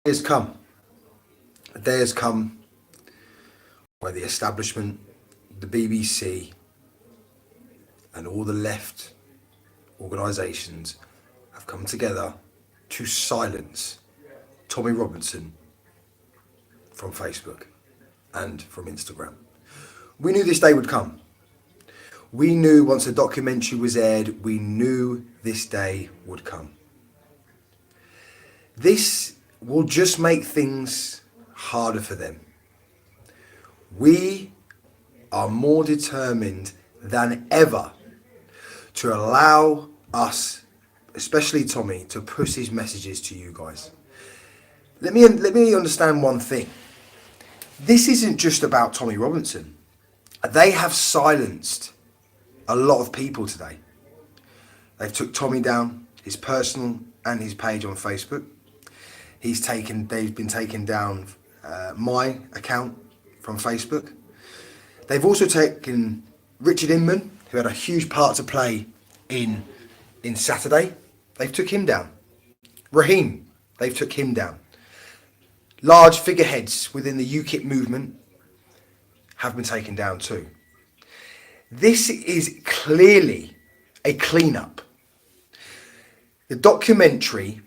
Has come. A day has come where the establishment, the BBC, and all the left organisations have come together to silence Tommy Robinson from Facebook and from Instagram. We knew this day would come. We knew once the documentary was aired, we knew this day would come. This will just make things harder for them. We are more determined than ever to allow us, especially Tommy, to push his messages to you guys. Let me understand one thing. This isn't just about Tommy Robinson. They have silenced a lot of people today. They've took Tommy down, his personal and his page on Facebook. They've been taking down my account from Facebook. They've also taken Richard Inman, who had a huge part to play in Saturday. They've took him down. Raheem, they've took him down. Large figureheads within the UKIP movement have been taken down too. This is clearly a clean-up. The documentary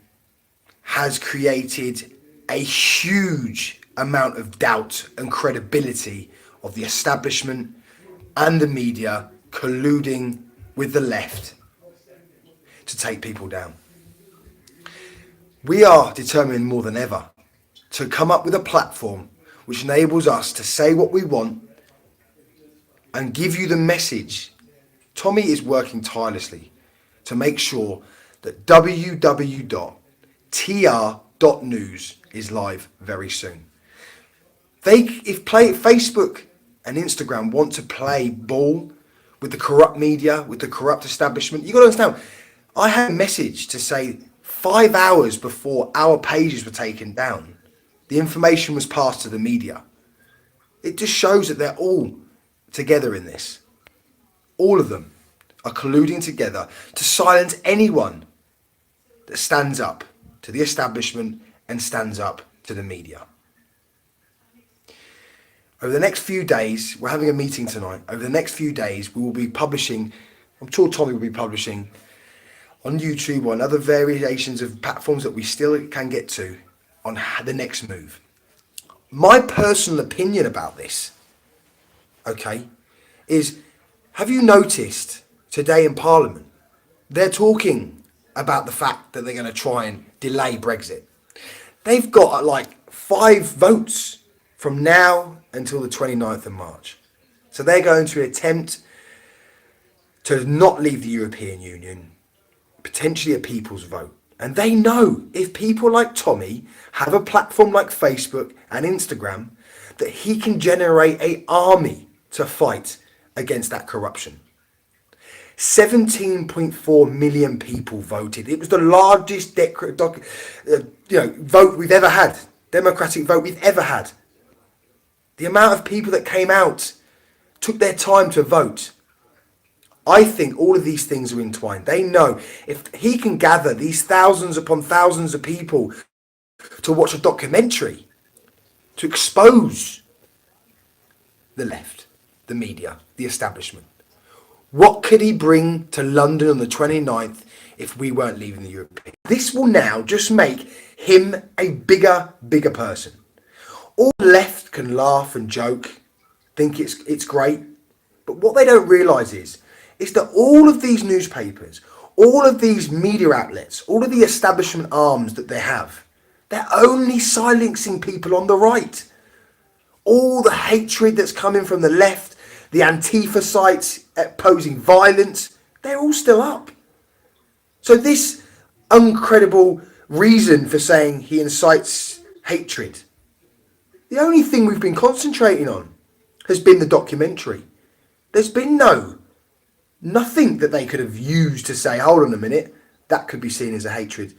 has created a huge amount of doubt and credibility of the establishment and the media colluding with the left to take people down. We are determined more than ever to come up with a platform which enables us to say what we want and give you the message. Tommy is working tirelessly to make sure that www.tr.news is live very soon. If Facebook and Instagram want to play ball with the corrupt media, with the corrupt establishment, you've got to understand, I had a message to say 5 hours before our pages were taken down, the information was passed to the media. It just shows that they're all together in this. All of them are colluding together to silence anyone that stands up to the establishment and stands up to the media. Over the next few days, we're having a meeting tonight. Over the next few days, we will be publishing, I'm sure Tommy will be publishing on YouTube or on other variations of platforms that we still can get to on the next move. My personal opinion about this, okay, is, have you noticed today in Parliament, they're talking about the fact that they're going to try and delay Brexit. They've got like 5 votes from now until the 29th of March. So they're going to attempt to not leave the European Union, potentially a people's vote. And they know if people like Tommy have a platform like Facebook and Instagram, that he can generate an army to fight against that corruption. 17.4 million people voted. It was the largest vote we've ever had, democratic vote we've ever had. The amount of people that came out, took their time to vote. I think all of these things are entwined. They know if he can gather these thousands upon thousands of people to watch a documentary, to expose the left, the media, the establishment, what could he bring to London on the 29th if we weren't leaving the European? This will now just make him a bigger person. All left can laugh and joke, think it's great, but what they don't realise is that all of these newspapers, all of these media outlets, all of the establishment arms that they have, they're only silencing people on the right. All the hatred that's coming from the left, the Antifa sites opposing violence, they're all still up. So this uncredible reason for saying he incites hatred, the only thing we've been concentrating on has been the documentary. There's been nothing that they could have used to say, hold on a minute, that could be seen as a hatred,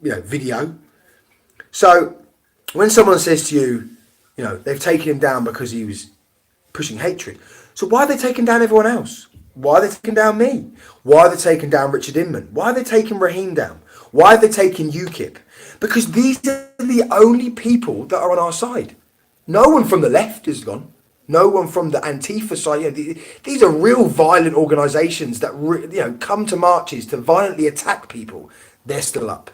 video. So when someone says to you, they've taken him down because he was pushing hatred. So why are they taking down everyone else? Why are they taking down me? Why are they taking down Richard Inman? Why are they taking Raheem down? Why have they taken UKIP? Because these are the only people that are on our side. No one from the left is gone. No one from the Antifa side. These are real violent organisations that come to marches to violently attack people. They're still up.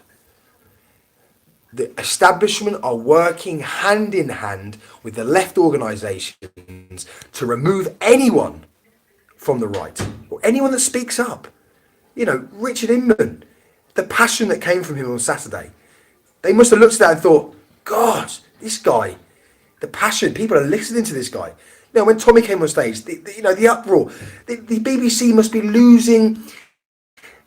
The establishment are working hand in hand with the left organisations to remove anyone from the right or anyone that speaks up. Richard Inman, the passion that came from him on Saturday. They must have looked at that and thought, God, this guy, the passion, people are listening to this guy. When Tommy came on stage, the uproar, the BBC must be losing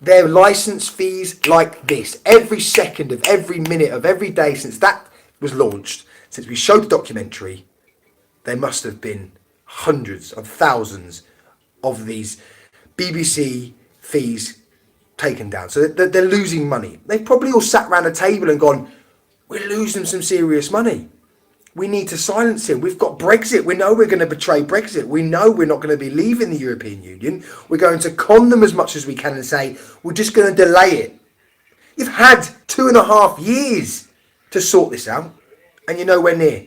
their licence fees like this every second of every minute of every day since that was launched, since we showed the documentary. There must have been hundreds of thousands of these BBC fees taken down. So they're losing money. They've probably all sat around a table and gone, we're losing some serious money. We need to silence him. We've got Brexit. We know we're going to betray Brexit. We know we're not going to be leaving the European Union. We're going to con them as much as we can and say, we're just going to delay it. You've had 2.5 years to sort this out, and you're nowhere near.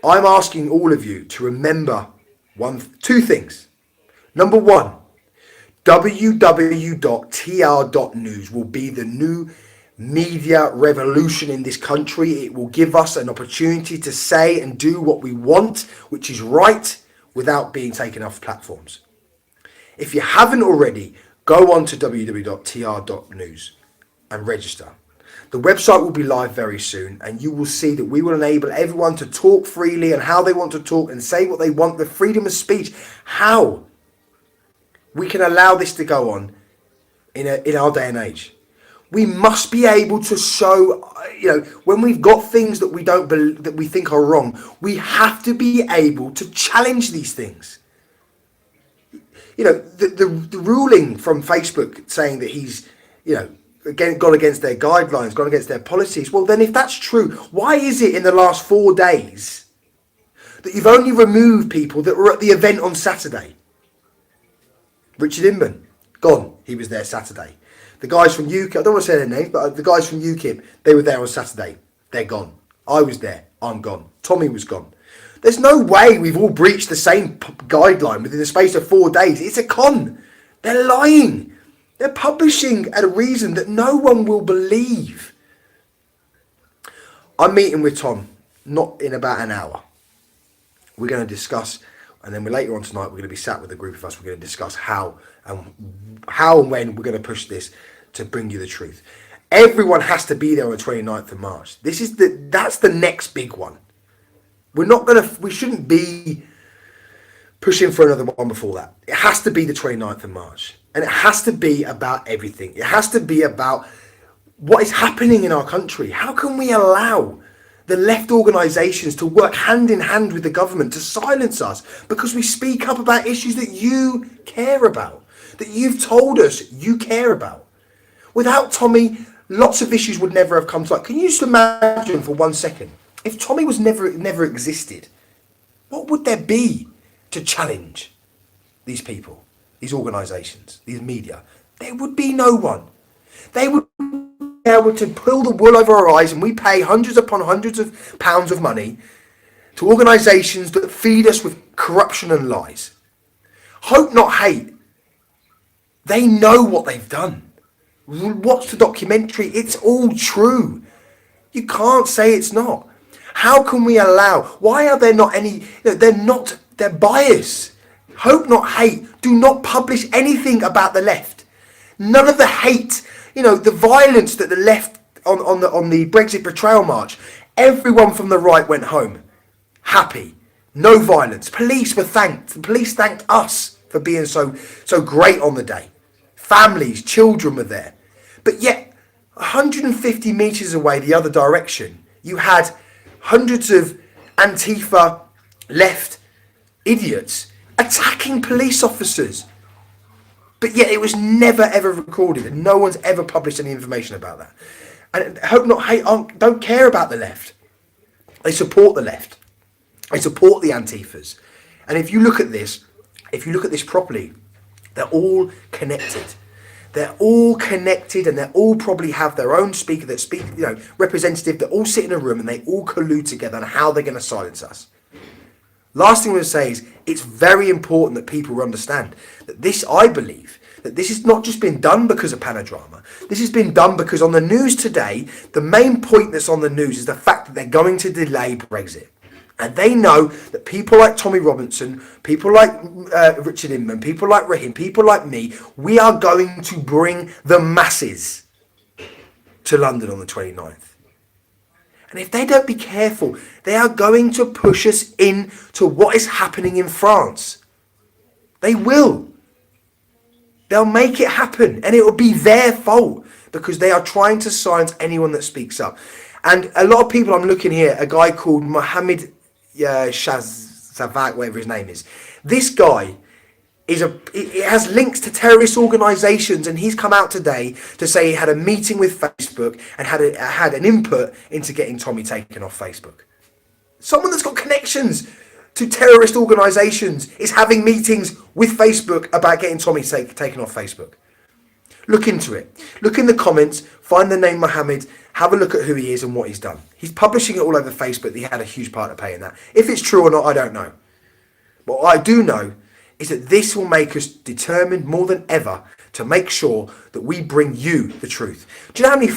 I'm asking all of you to remember two things. Number one, www.tr.news will be the new media revolution in this country. It will give us an opportunity to say and do what we want, which is right, without being taken off platforms. If you haven't already, go on to www.tr.news and register. The website will be live very soon, and you will see that we will enable everyone to talk freely and how they want to talk and say what they want, the freedom of speech. How we can allow this to go on in our day and age. We must be able to show, when we've got things that we that we think are wrong, we have to be able to challenge these things. The ruling from Facebook saying that he's, gone against their guidelines, gone against their policies. Well, then if that's true, why is it in the last 4 days that you've only removed people that were at the event on Saturday? Richard Inman, gone. He was there Saturday. The guys from UKIP, I don't want to say their names, but the guys from UKIP, they were there on Saturday. They're gone. I was there. I'm gone. Tommy was gone. There's no way we've all breached the same guideline within the space of 4 days. It's a con. They're lying. They're publishing at a reason that no one will believe. I'm meeting with Tom, not in about an hour. We're going to discuss, and then later on tonight, we're going to be sat with a group of us. We're going to discuss how and when we're going to push this to bring you the truth. Everyone has to be there on the 29th of March. That's the next big one. We shouldn't be pushing for another one before that. It has to be the 29th of March. And it has to be about everything. It has to be about what is happening in our country. How can we allow the left organisations to work hand in hand with the government to silence us because we speak up about issues that you care about, that you've told us you care about? Without Tommy, lots of issues would never have come to light. Can you just imagine for 1 second, if Tommy was never existed, what would there be to challenge these people, these organisations, these media? There would be no one. They would be able to pull the wool over our eyes, and we pay hundreds upon hundreds of pounds of money to organisations that feed us with corruption and lies. Hope not hate. They know what they've done. Watch the documentary. It's all true. You can't say it's not. How can we allow? Why are there not any? They're biased. Hope not hate. Do not publish anything about the left. None of the hate. The violence that the left on the Brexit betrayal march. Everyone from the right went home happy. No violence. Police were thanked. The police thanked us for being so great on the day. Families, children were there. But yet, 150 metres away the other direction, you had hundreds of Antifa left idiots attacking police officers. But yet it was never ever recorded, and no one's ever published any information about that. And Hope Not Hate don't care about the left. They support the left. They support the Antifas. And if you look at this properly, they're all connected. They're all connected, and they all probably have their own speaker that speak, representative that all sit in a room and they all collude together on how they're going to silence us. Last thing I'm going to say is it's very important that people understand that this, I believe, that this has not just been done because of Panadrama. This has been done because on the news today, the main point that's on the news is the fact that they're going to delay Brexit. And they know that people like Tommy Robinson, people like Richard Inman, people like Raheem, people like me, we are going to bring the masses to London on the 29th. And if they don't be careful, they are going to push us into what is happening in France. They will. They'll make it happen, and it will be their fault because they are trying to silence anyone that speaks up. And a lot of people, I'm looking here, a guy called Mohammed Shahzavad, whatever his name is. This guy it has links to terrorist organisations, and he's come out today to say he had a meeting with Facebook and had an input into getting Tommy taken off Facebook. Someone that's got connections to terrorist organisations is having meetings with Facebook about getting Tommy taken off Facebook. Look into it. Look in the comments, find the name Mohammed, have a look at who he is and what he's done. He's publishing it all over Facebook. He had a huge part to play in that. If it's true or not, I don't know. But what I do know is that this will make us determined more than ever to make sure that we bring you the truth. Do you know how many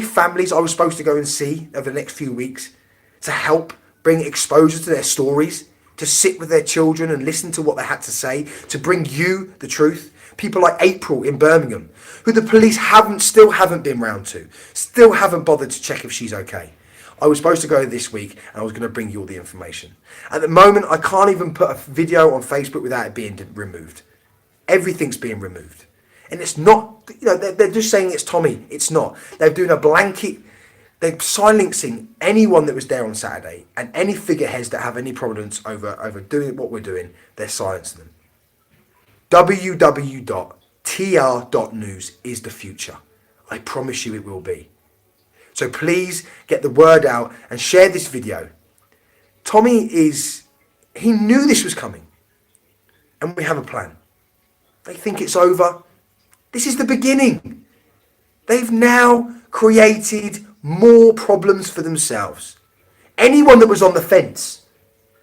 families I was supposed to go and see over the next few weeks to help bring exposure to their stories, to sit with their children and listen to what they had to say, to bring you the truth? People like April in Birmingham, who the police still haven't been round to, still haven't bothered to check if she's okay. I was supposed to go this week and I was going to bring you all the information. At the moment, I can't even put a video on Facebook without it being removed. Everything's being removed. And it's not, they're just saying it's Tommy. It's not. They're doing a blanket, they're silencing anyone that was there on Saturday, and any figureheads that have any prominence over doing what we're doing, they're silencing them. www.tr.news is the future. I promise you it will be. So please get the word out and share this video. Tommy he knew this was coming. And we have a plan. They think it's over. This is the beginning. They've now created more problems for themselves. Anyone that was on the fence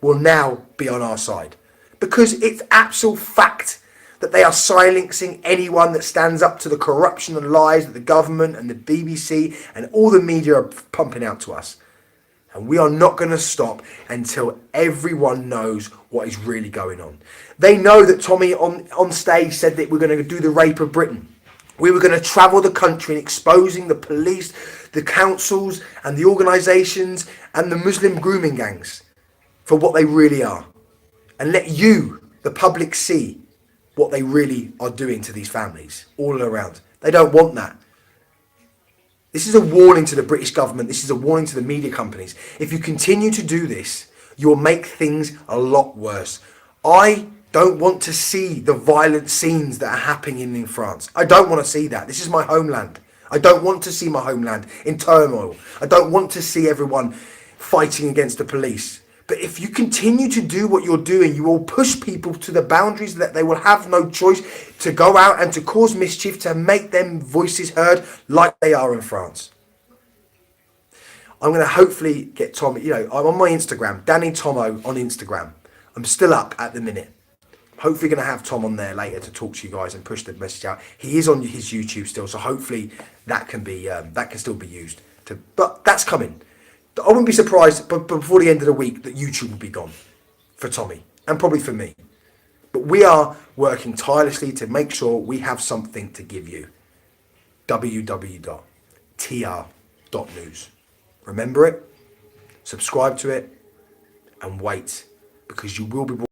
will now be on our side. Because it's absolute fact that they are silencing anyone that stands up to the corruption and lies that the government and the BBC and all the media are pumping out to us. And we are not going to stop until everyone knows what is really going on. They know that Tommy on stage said that we're going to do the rape of Britain. We were going to travel the country and exposing the police, the councils and the organisations and the Muslim grooming gangs for what they really are. And let you, the public, see what they really are doing to these families all around. They don't want that. This is a warning to the British government. This is a warning to the media companies. If you continue to do this, you'll make things a lot worse. I don't want to see the violent scenes that are happening in France. I don't want to see that. This is my homeland. I don't want to see my homeland in turmoil. I don't want to see everyone fighting against the police. But if you continue to do what you're doing, you will push people to the boundaries that they will have no choice to go out and to cause mischief, to make them voices heard like they are in France. I'm going to hopefully get Tommy, I'm on my Instagram, Danny Tommo on Instagram. I'm still up at the minute. Hopefully going to have Tom on there later to talk to you guys and push the message out. He is on his YouTube still, so hopefully that can still be used. But that's coming. I wouldn't be surprised, but before the end of the week, that YouTube will be gone for Tommy and probably for me. But we are working tirelessly to make sure we have something to give you. www.tr.news. Remember it, subscribe to it, and wait, because you will be